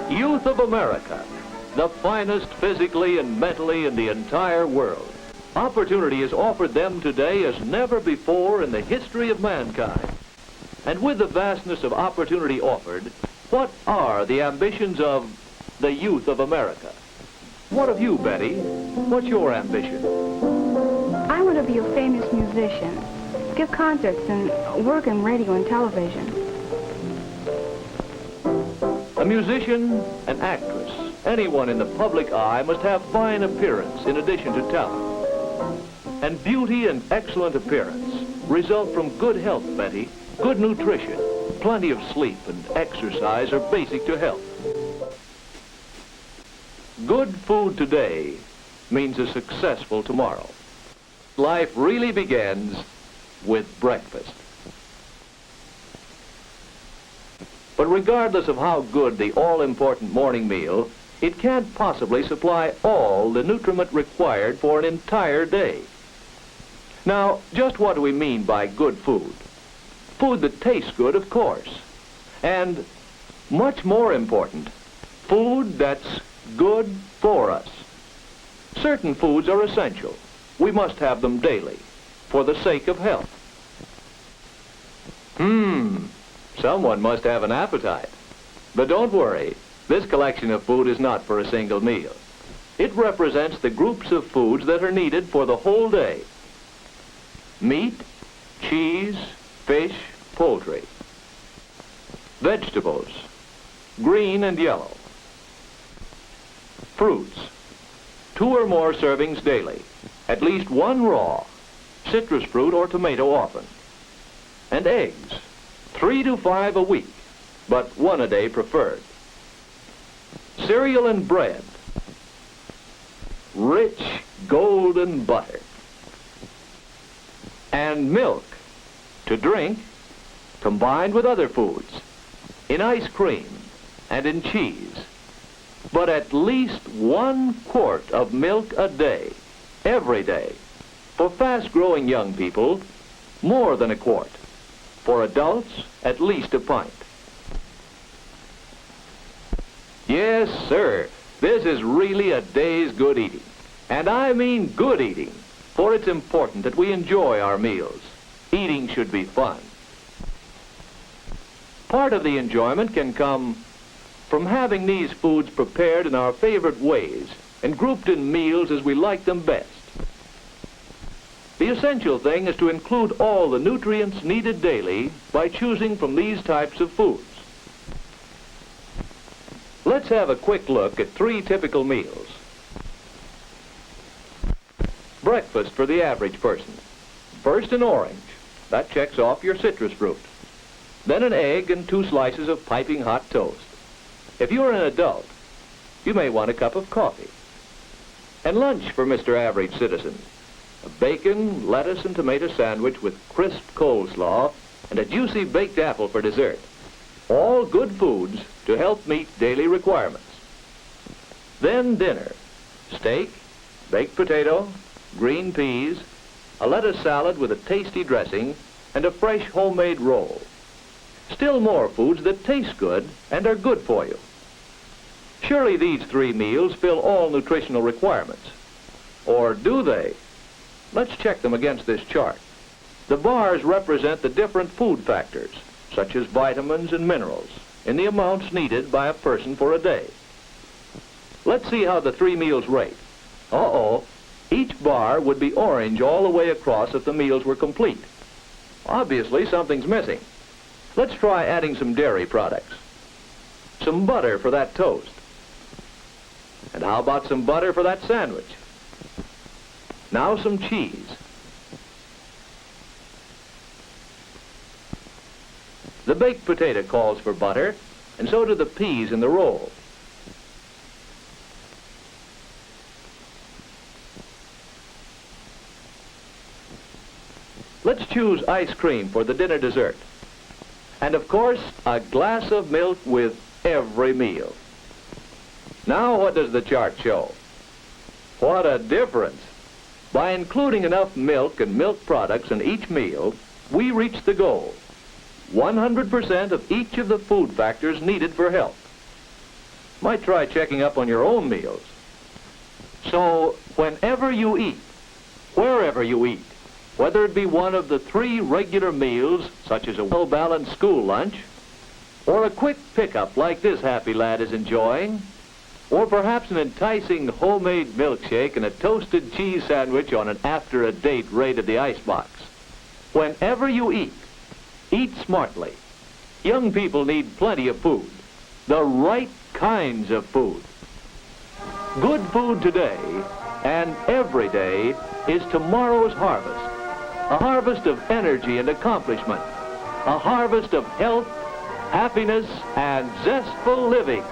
Youth of America, the finest physically and mentally in the entire world. Opportunity is offered them today as never before in the history of mankind. And with the vastness of opportunity offered, what are the ambitions of the youth of America? What of you, Betty? What's your ambition? I want to be a famous musician, give concerts, and work in radio and television. A musician, an actress, anyone in the public eye must have fine appearance in addition to talent. And beauty and excellent appearance result from good health, Betty. Good nutrition, plenty of sleep, and exercise are basic to health. Good food today means a successful tomorrow. Life really begins with breakfast. But regardless of how good the all-important morning meal, it can't possibly supply all the nutriment required for an entire day. Now, just what do we mean by good food? Food that tastes good, of course. And much more important, food that's good for us. Certain foods are essential. We must have them daily for the sake of health. Someone must have an appetite. But don't worry, this collection of food is not for a single meal. It represents the groups of foods that are needed for the whole day. Meat, cheese, fish, poultry. Vegetables, green and yellow. Fruits, 2 or more servings daily, at least 1 raw, citrus fruit or tomato often. And eggs, 3 to 5 a week, but 1 a day preferred. Cereal and bread, rich golden butter. And milk to drink, combined with other foods, in ice cream and in cheese. But at least 1 quart of milk a day, every day. For fast-growing young people, more than a quart. For adults, at least a pint. Yes, sir, this is really a day's good eating. And I mean good eating, for it's important that we enjoy our meals. Eating should be fun. Part of the enjoyment can come from having these foods prepared in our favorite ways and grouped in meals as we like them best. The essential thing is to include all the nutrients needed daily by choosing from these types of foods. Let's have a quick look at 3 typical meals. Breakfast for the average person. First, an orange. That checks off your citrus fruit. Then an egg and 2 slices of piping hot toast. If you're an adult, you may want a cup of coffee. And lunch for Mr. Average Citizen. A bacon, lettuce, and tomato sandwich with crisp coleslaw and a juicy baked apple for dessert. All good foods to help meet daily requirements. Then dinner. Steak, baked potato, green peas, a lettuce salad with a tasty dressing, and a fresh homemade roll. Still more foods that taste good and are good for you. Surely these 3 meals fill all nutritional requirements. Or do they? Let's check them against this chart. The bars represent the different food factors, such as vitamins and minerals, in the amounts needed by a person for a day. Let's see how the 3 meals rate. Each bar would be orange all the way across if the meals were complete. Obviously, something's missing. Let's try adding some dairy products. Some butter for that toast. And how about some butter for that sandwich? Now some cheese. The baked potato calls for butter, and so do the peas in the roll. Let's choose ice cream for the dinner dessert. And of course, a glass of milk with every meal. Now what does the chart show? What a difference! By including enough milk and milk products in each meal, we reach the goal. 100% of each of the food factors needed for health. Might try checking up on your own meals. So, whenever you eat, wherever you eat, whether it be one of the 3 regular meals, such as a well-balanced school lunch, or a quick pickup like this happy lad is enjoying, or perhaps an enticing homemade milkshake and a toasted cheese sandwich on an after-a-date raid of the icebox. Whenever you eat smartly. Young people need plenty of food, the right kinds of food. Good food today and every day is tomorrow's harvest, a harvest of energy and accomplishment, a harvest of health, happiness, and zestful living.